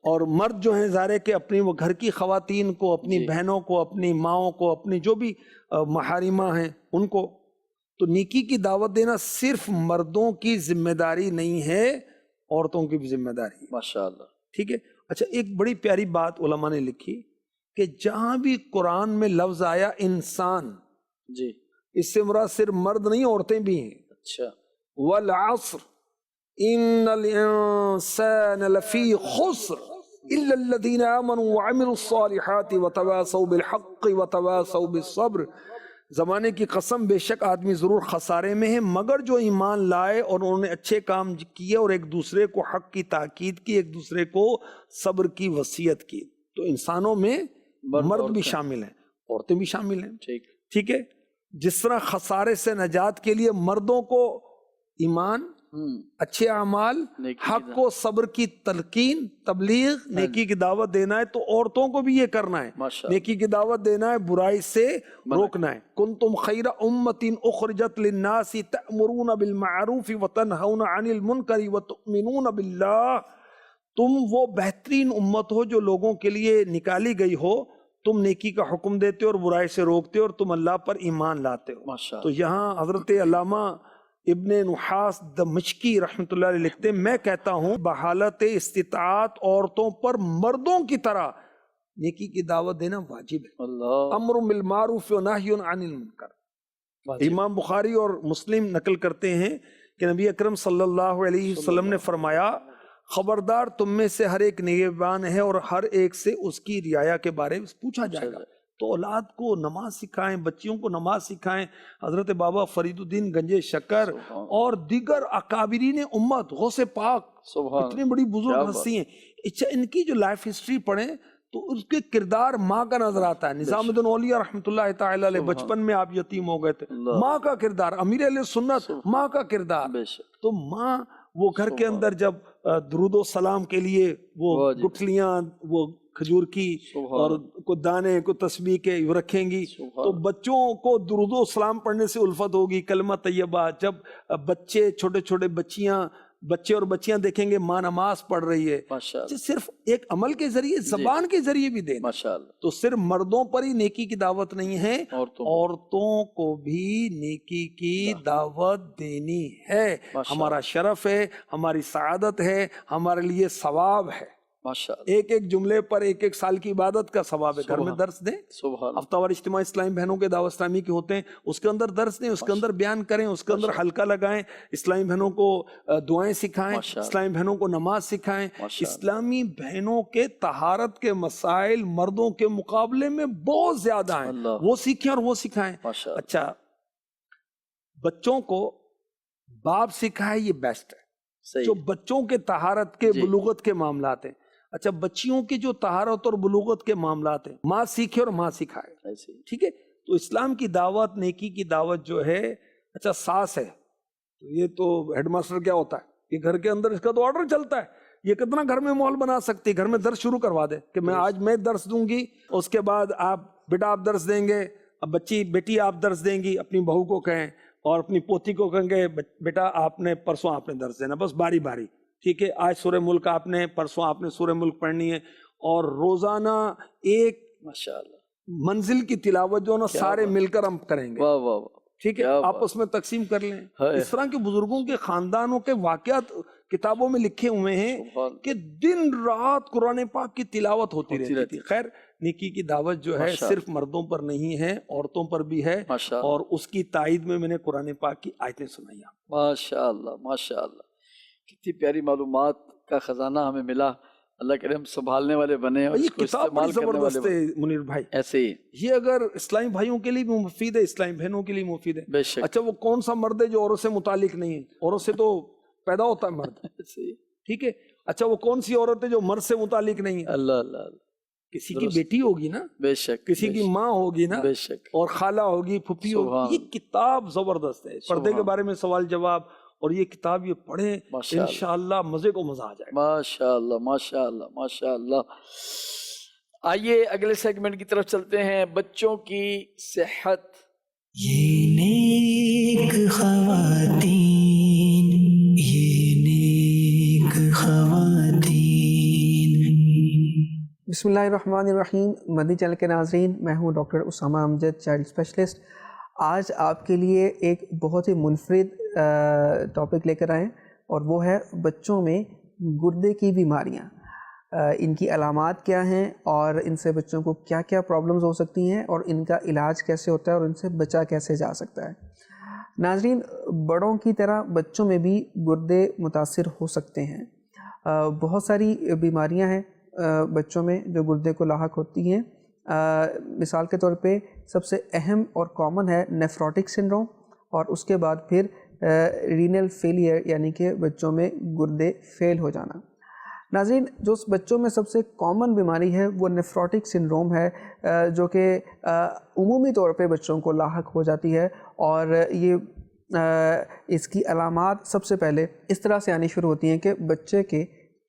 اور مرد جو ہیں ظاہر ہے کہ اپنی وہ گھر کی خواتین کو، اپنی بہنوں کو، اپنی ماؤں کو، اپنی جو بھی محارمہ ہیں ان کو۔ تو نیکی کی دعوت دینا صرف مردوں کی ذمہ داری نہیں ہے، عورتوں کی بھی ذمہ داری ہے، ماشاءاللہ، ٹھیک ہے۔ اچھا ایک بڑی پیاری بات علماء نے لکھی کہ جہاں بھی قرآن میں لفظ آیا انسان، جی، اس سے مراد صرف مرد نہیں، عورتیں بھی ہیں۔ اچھا، والعصر ان الانسان لفی خسر الا الذین آمنوا وعملوا الصالحات وتواصوا بالحق وتواصوا بالصبر۔ زمانے کی قسم بے شک آدمی ضرور خسارے میں ہے مگر جو ایمان لائے اور انہوں نے اچھے کام کیے اور ایک دوسرے کو حق کی تاکید کی، ایک دوسرے کو صبر کی وصیت کی۔ تو انسانوں میں مرد بھی شامل ہیں، عورتیں بھی شامل ہیں، ٹھیک ہے۔ جس طرح خسارے سے نجات کے لیے مردوں کو ایمان اچھے اعمال، حق و صبر کی تلقین، تبلیغ، نیکی کی دعوت دینا ہے تو عورتوں کو بھی یہ کرنا ہے، نیکی کی دعوت دینا ہے، برائی سے روکنا ہے۔ کنتم خیر امۃ اخرجت للناس تأمرون بالمعروف وتنہون عن المنکر وتؤمنون باللہ، تم وہ بہترین امت ہو جو لوگوں کے لیے نکالی گئی ہو، تم نیکی کا حکم دیتے ہو اور برائی سے روکتے ہو اور تم اللہ پر ایمان لاتے ہو۔ تو یہاں حضرت علامہ ابن نحاس دمشقی رحمۃ اللہ علیہ لکھتے ہیں، میں کہتا ہوں بحالت استطاعت عورتوں پر مردوں کی طرح نیکی کی دعوت دینا واجب ہے، امر بالمعروف و نہی عن المنکر۔ امام بخاری اور مسلم نقل کرتے ہیں کہ نبی اکرم صلی اللہ علیہ وسلم نے فرمایا، خبردار تم میں سے ہر ایک نگہبان ہے اور ہر ایک سے اس کی رعایا کے بارے میں پوچھا جائے گا۔ تو اولاد کو نماز سکھائیں، بچیوں کو نماز سکھائیں۔ حضرت بابا فرید الدین گنج شکر اور دیگر اکابرین امت، غوث پاک، اتنی بڑی بزرگ ہستی ہیں، ان کی جو لائف ہسٹری پڑھیں تو اس کے کردار ماں کا نظر آتا ہے۔ نظام الدین اولیاء رحمۃ اللہ تعالی علیہ، بچپن میں آپ یتیم ہو گئے تھے، ماں کا کردار، امیر اہل سنت ماں کا کردار۔ تو ماں وہ گھر کے اندر جب درود و سلام کے لیے وہ گٹھلیاں، وہ کھجور کی اور کو دانے کو تسبیح کے رکھیں گی تو بچوں کو درود و سلام پڑھنے سے الفت ہوگی، کلمہ طیبہ۔ جب بچے چھوٹے چھوٹے بچے اور بچیاں دیکھیں گے ماں نماز پڑھ رہی ہے، صرف ایک عمل کے ذریعے، زبان کے ذریعے بھی دینا۔ تو صرف مردوں پر ہی نیکی کی دعوت نہیں ہے، عورتوں کو بھی نیکی کی دعوت دینی ہے۔ ہمارا شرف ہے، ہماری سعادت ہے، ہمارے لیے ثواب ہے۔ ایک ایک جملے پر ایک ایک سال کی عبادت کا ثواب ہے۔ گھر میں درس دیں، ہفتہ وار اجتماع اسلامی بہنوں کے دعوت اسلامی کے ہوتے ہیں، اس کے اندر درس دیں، اس کے اندر بیان کریں، اس کے اندر حلقہ لگائیں، اسلامی بہنوں کو دعائیں سکھائیں، اسلامی بہنوں کو نماز سکھائیں۔ اسلامی بہنوں کے طہارت کے مسائل مردوں کے مقابلے میں بہت زیادہ ہیں، وہ سیکھیں اور وہ سکھائیں۔ اچھا، بچوں کو باپ سکھائے یہ بیسٹ ہے، جو بچوں کے طہارت کے بلوغت کے معاملات ہیں۔ اچھا، بچیوں کے جو طہارت اور بلوغت کے معاملات ہیں، ماں سیکھے اور ماں سکھائے، ٹھیک ہے۔ تو اسلام کی دعوت، نیکی کی دعوت جو ہے، اچھا ساس ہے تو یہ تو ہیڈ ماسٹر کیا ہوتا ہے، یہ گھر کے اندر اس کا تو آرڈر چلتا ہے، یہ کتنا گھر میں ماحول بنا سکتی ہے، گھر میں درس شروع کروا دے کہ میں آج میں درس دوں گی، اس کے بعد آپ بیٹا آپ درس دیں گے، اب بیٹی آپ درس دیں گی، اپنی بہو کو کہیں اور اپنی پوتی کو کہیں گے بیٹا آپ نے پرسوں آپ نے درس دینا، بس باری باری، ٹھیک ہے۔ آج سورہ ملک آپ نے، پرسوں آپ نے سورہ ملک پڑھنی ہے، اور روزانہ ایک منزل کی تلاوت جو نا سارے مل کر ہم کریں گے، ٹھیک ہے، آپس میں تقسیم کر لیں۔ اس طرح کے بزرگوں کے خاندانوں کے واقعات کتابوں میں لکھے ہوئے ہیں کہ دن رات قرآن پاک کی تلاوت ہوتی رہتی تھی۔ خیر، نیکی کی دعوت جو ہے صرف مردوں پر نہیں ہے، عورتوں پر بھی ہے، اور اس کی تائید میں نے قرآن پاک کی آیتیں سنائی۔ ماشاءاللہ ماشاءاللہ، کتنی پیاری معلومات کا خزانہ ہمیں ملا۔ اللہ کرے ہم سنبھالنے والے بنے اور اس کو استعمال کرنے والے بنے۔ منیر بھائی ایسے ہی یہ اگر اسلامی بھائیوں کے لیے بھی مفید ہے، اسلامی بہنوں کے لیے مفید ہے۔ بے شک۔ اچھا، وہ کون سا مرد ہے جو عورت سے متعلق نہیں ہے؟ عورت سے تو پیدا ہوتا ہے مرد، ٹھیک ہے۔ اچھا، وہ کون سی عورت ہے جو مرد سے متعلق نہیں ہے؟ اللہ اللہ، کسی کی بیٹی ہوگی نا، بے شک، کسی کی ماں ہوگی نا، بے شک، اور خالہ ہوگی، پھپھی ہوگی۔ یہ کتاب زبردست ہے، پردے کے بارے میں سوال جواب، اور یہ کتاب یہ پڑھیں انشاءاللہ مزے کو مزہ آ جائے گا۔ ماشاءاللہ ماشاءاللہ ماشاءاللہ۔ آئیے اگلے سیگمنٹ کی طرف چلتے ہیں، بچوں کی صحت۔ یہ نیک خواتین، یہ نیک خواتین۔ بسم اللہ الرحمن الرحیم۔ مدنی چینل کے ناظرین، میں ہوں ڈاکٹر اسامہ امجد، چائلڈ اسپیشلسٹ۔ آج آپ کے لیے ایک بہت ہی منفرد ٹاپک لے کر آئے، اور وہ ہے بچوں میں گردے کی بیماریاں، ان کی علامات کیا ہیں، اور ان سے بچوں کو کیا کیا پرابلمز ہو سکتی ہیں، اور ان کا علاج کیسے ہوتا ہے، اور ان سے بچا کیسے جا سکتا ہے۔ ناظرین، بڑوں کی طرح بچوں میں بھی گردے متاثر ہو سکتے ہیں۔ بہت ساری بیماریاں ہیں بچوں میں جو گردے کو لاحق ہوتی ہیں۔ مثال کے طور پہ سب سے اہم اور کامن ہے نیفروٹک سنڈروم، اور اس کے بعد پھر رینل فیلئر، یعنی کہ بچوں میں گردے فیل ہو جانا۔ ناظرین، جو بچوں میں سب سے کامن بیماری ہے وہ نیفروٹک سنڈروم ہے، جو کہ عمومی طور پہ بچوں کو لاحق ہو جاتی ہے، اور یہ اس کی علامات سب سے پہلے اس طرح سے آنی شروع ہوتی ہیں کہ بچے کے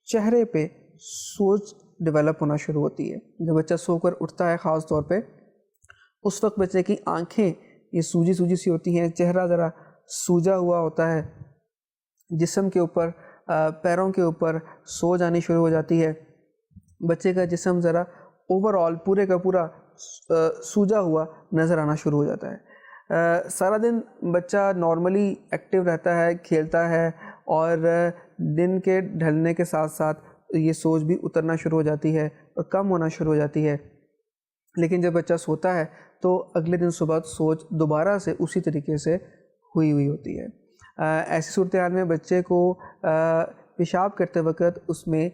چہرے پہ سوج ڈیولپ ہونا شروع ہوتی ہے. جب بچہ سو کر اٹھتا ہے خاص طور پہ اس وقت بچے کی آنکھیں یہ سوجی سوجی سی ہوتی ہیں, چہرہ ذرا سوجا ہوا ہوتا ہے, جسم کے اوپر پیروں کے اوپر سوج آنی شروع ہو جاتی ہے, بچے کا جسم ذرا اوور آل پورے کا پورا سوجا ہوا نظر آنا شروع ہو جاتا ہے. سارا دن بچہ نارملی ایکٹیو رہتا ہے, کھیلتا ہے, اور دن کے ڈھلنے کے ساتھ ساتھ یہ سوج بھی اترنا شروع ہو جاتی ہے اور کم ہونا شروع ہو جاتی ہے. لیکن جب بچہ سوتا ہے تو اگلے دن صبح سوج دوبارہ سے اسی طریقے سے ہوئی ہوتی ہے. ایسی صورتحال میں بچے کو پیشاب کرتے وقت اس میں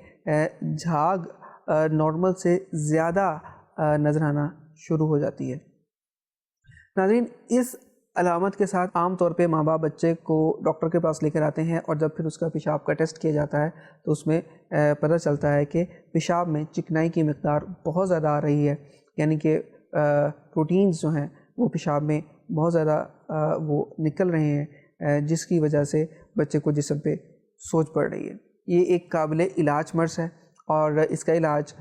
جھاگ نارمل سے زیادہ نظر آنا شروع ہو جاتی ہے. ناظرین, اس علامت کے ساتھ عام طور پہ ماں باپ بچے کو ڈاکٹر کے پاس لے کر آتے ہیں, اور جب پھر اس کا پیشاب کا ٹیسٹ کیا جاتا ہے تو اس میں پتہ چلتا ہے کہ پیشاب میں چکنائی کی مقدار بہت زیادہ آ رہی ہے, یعنی کہ پروٹینز جو ہیں وہ پیشاب میں بہت زیادہ وہ نکل رہے ہیں, جس کی وجہ سے بچے کو جسم پہ سوج پڑ رہی ہے. یہ ایک قابل علاج مرض ہے اور اس کا علاج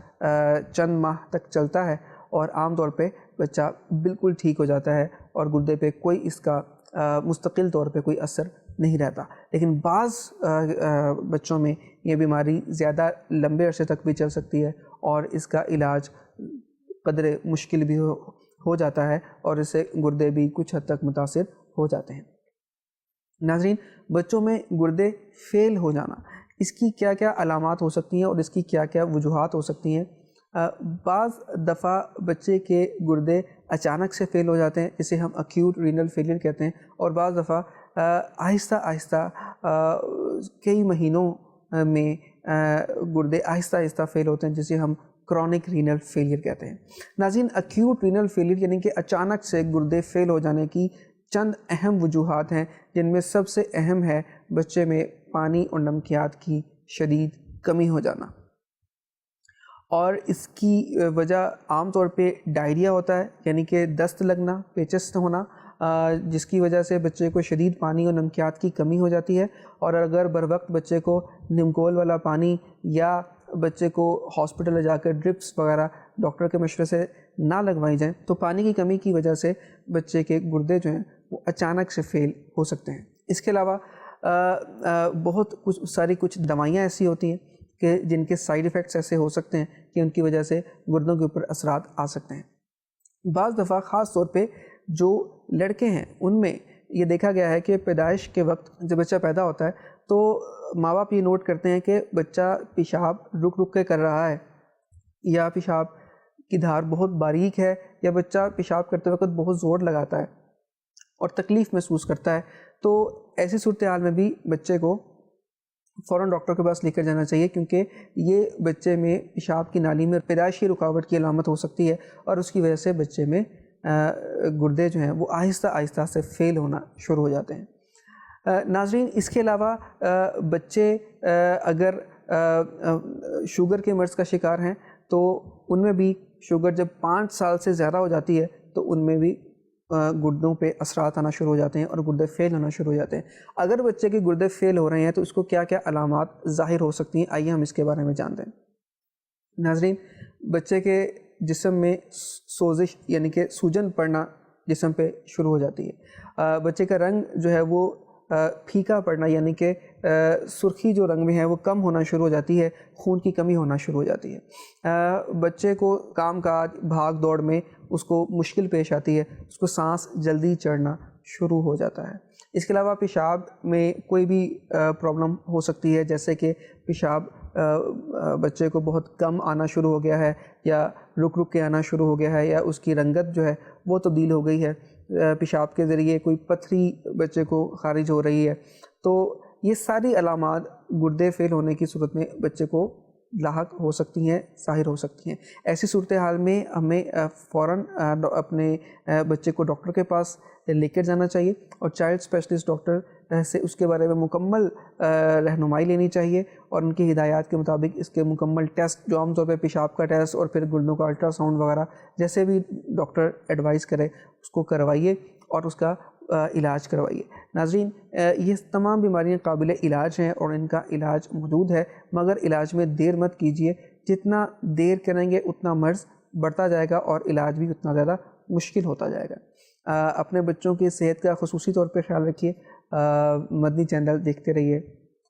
چند ماہ تک چلتا ہے, اور عام طور پہ بچہ بالکل ٹھیک ہو جاتا ہے اور گردے پہ کوئی اس کا مستقل طور پہ کوئی اثر نہیں رہتا. لیکن بعض بچوں میں یہ بیماری زیادہ لمبے عرصے تک بھی چل سکتی ہے اور اس کا علاج قدر مشکل بھی ہو جاتا ہے, اور اس سے گردے بھی کچھ حد تک متاثر ہو جاتے ہیں. ناظرین, بچوں میں گردے فیل ہو جانا, اس کی کیا کیا علامات ہو سکتی ہیں اور اس کی کیا کیا وجوہات ہو سکتی ہیں. بعض دفعہ بچے کے گردے اچانک سے فیل ہو جاتے ہیں, جسے ہم ایکیوٹ رینل فیلئر کہتے ہیں, اور بعض دفعہ آہستہ آہستہ کئی مہینوں میں گردے آہستہ آہستہ فیل ہوتے ہیں, جسے ہم کرونک رینل فیلئر کہتے ہیں. ناظرین, ایکیوٹ رینل فیلئر یعنی کہ اچانک سے گردے فیل ہو جانے کی چند اہم وجوہات ہیں, جن میں سب سے اہم ہے بچے میں پانی اور نمکیات کی شدید کمی ہو جانا. اور اس کی وجہ عام طور پہ ڈائریا ہوتا ہے, یعنی کہ دست لگنا, پیچس ہونا, جس کی وجہ سے بچے کو شدید پانی اور نمکیات کی کمی ہو جاتی ہے. اور اگر بر وقت بچے کو نمکول والا پانی یا بچے کو ہاسپٹل لے جا کر ڈرپس وغیرہ ڈاکٹر کے مشورے سے نہ لگوائی جائیں تو پانی کی کمی کی وجہ سے بچے کے گردے جو ہیں وہ اچانک سے فیل ہو سکتے ہیں. اس کے علاوہ بہت کچھ دوائیاں ایسی ہوتی ہیں کہ جن کے سائیڈ ایفیکٹس ایسے ہو سکتے ہیں کہ ان کی وجہ سے گردوں کے اوپر اثرات آ سکتے ہیں. بعض دفعہ خاص طور پہ جو لڑکے ہیں ان میں یہ دیکھا گیا ہے کہ پیدائش کے وقت جب بچہ پیدا ہوتا ہے تو ماں باپ یہ نوٹ کرتے ہیں کہ بچہ پیشاب رک رک کے کر رہا ہے, یا پیشاب کی دھار بہت باریک ہے, یا بچہ پیشاب کرتے وقت بہت زور لگاتا ہے اور تکلیف محسوس کرتا ہے. تو ایسی صورتحال میں بھی بچے کو فوراً ڈاکٹر کے پاس لے کر جانا چاہیے, کیونکہ یہ بچے میں پیشاب کی نالی میں پیدائشی رکاوٹ کی علامت ہو سکتی ہے, اور اس کی وجہ سے بچے میں گردے جو ہیں وہ آہستہ آہستہ سے فیل ہونا شروع ہو جاتے ہیں. ناظرین, اس کے علاوہ بچے اگر شوگر کے مرض کا شکار ہیں تو ان میں بھی شوگر جب 5 سال سے زیادہ ہو جاتی ہے تو ان میں بھی گردوں پہ اثرات آنا شروع ہو جاتے ہیں اور گردے فیل ہونا شروع ہو جاتے ہیں. اگر بچے کے گردے فیل ہو رہے ہیں تو اس کو کیا کیا علامات ظاہر ہو سکتی ہیں, آئیے ہم اس کے بارے میں جانتے ہیں. ناظرین, بچے کے جسم میں سوزش یعنی کہ سوجن پڑنا جسم پہ شروع ہو جاتی ہے. بچے کا رنگ جو ہے وہ پھیکا پڑنا یعنی کہ سرخی جو رنگ میں ہے وہ کم ہونا شروع ہو جاتی ہے, خون کی کمی ہونا شروع ہو جاتی ہے. بچے کو کام کاج بھاگ دوڑ میں اس کو مشکل پیش آتی ہے, اس کو سانس جلدی چڑھنا شروع ہو جاتا ہے. اس کے علاوہ پیشاب میں کوئی بھی پرابلم ہو سکتی ہے, جیسے کہ پیشاب بچے کو بہت کم آنا شروع ہو گیا ہے, یا رک رک کے آنا شروع ہو گیا ہے, یا اس کی رنگت جو ہے وہ تبدیل ہو گئی ہے, پیشاب کے ذریعے کوئی پتھری بچے کو خارج ہو رہی ہے. تو یہ ساری علامات گردے فیل ہونے کی صورت میں بچے کو لاحق ہو سکتی ہیں, ظاہر ہو سکتی ہیں. ایسی صورتحال میں ہمیں فوراً اپنے بچے کو ڈاکٹر کے پاس لے کر جانا چاہیے, اور چائلڈ اسپیشلسٹ ڈاکٹر سے اس کے بارے میں مکمل رہنمائی لینی چاہیے, اور ان کی ہدایات کے مطابق اس کے مکمل ٹیسٹ جو عام طور پہ پیشاب کا ٹیسٹ اور پھر گردوں کا الٹرا ساؤنڈ وغیرہ جیسے بھی ڈاکٹر ایڈوائز کرے اس کو کروائیے, اور اس کا علاج کروائیے۔ ناظرین، یہ تمام بیماریاں قابل علاج ہیں اور ان کا علاج موجود ہے، مگر علاج میں دیر مت کیجیے۔ جتنا دیر کریں گے اتنا مرض بڑھتا جائے گا اور علاج بھی اتنا زیادہ مشکل ہوتا جائے گا۔ اپنے بچوں کی صحت کا خصوصی طور پہ خیال رکھیے۔ مدنی چینل دیکھتے رہیے۔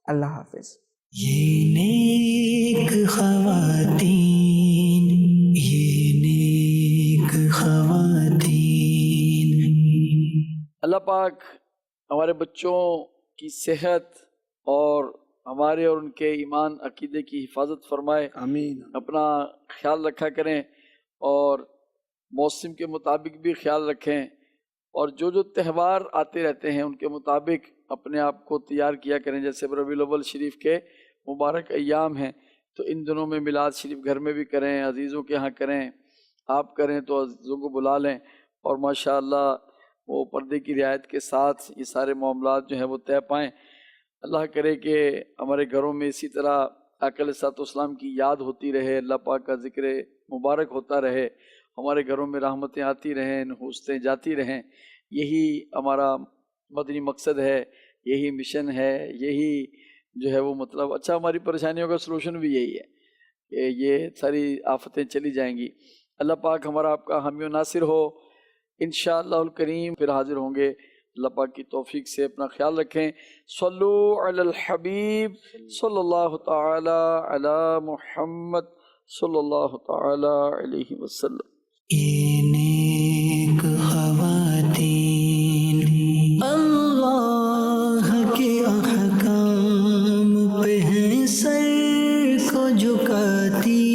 اللہ حافظ۔ یہ نیک خواتین، یہ نیک خواتین۔ اللہ پاک ہمارے بچوں کی صحت اور ہمارے اور ان کے ایمان عقیدے کی حفاظت فرمائے۔ آمین۔ اپنا خیال رکھا کریں اور موسم کے مطابق بھی خیال رکھیں، اور جو تہوار آتے رہتے ہیں ان کے مطابق اپنے آپ کو تیار کیا کریں۔ جیسے ربیع الاول شریف کے مبارک ایام ہیں تو ان دنوں میں میلاد شریف گھر میں بھی کریں، عزیزوں کے ہاں کریں، آپ کریں تو عزیزوں کو بلا لیں، اور ماشاءاللہ وہ پردے کی رعایت کے ساتھ یہ سارے معاملات جو ہیں وہ طے پائیں۔ اللہ کرے کہ ہمارے گھروں میں اسی طرح آقا علیہ الصلوۃ والسلام کی یاد ہوتی رہے، اللہ پاک کا ذکر مبارک ہوتا رہے، ہمارے گھروں میں رحمتیں آتی رہیں، نحوستیں جاتی رہیں۔ یہی ہمارا مدنی مقصد ہے، یہی مشن ہے، یہی جو ہے وہ مطلب اچھا ہماری پریشانیوں کا سلوشن بھی یہی ہے کہ یہ ساری آفتیں چلی جائیں گی۔ اللہ پاک ہمارا آپ کا حامی و ناصر ہو۔ انشاءاللہ الکریم پھر حاضر ہوں گے۔ اللہ پاک کی توفیق سے اپنا خیال رکھیں۔ صلو علی الحبیب صلی اللہ تعالی علی محمد صلی اللہ تعالی علیہ وسلم۔ یہ نیک خواتین اللہ کے احکام پہ ہیں سر کو جھکاتی،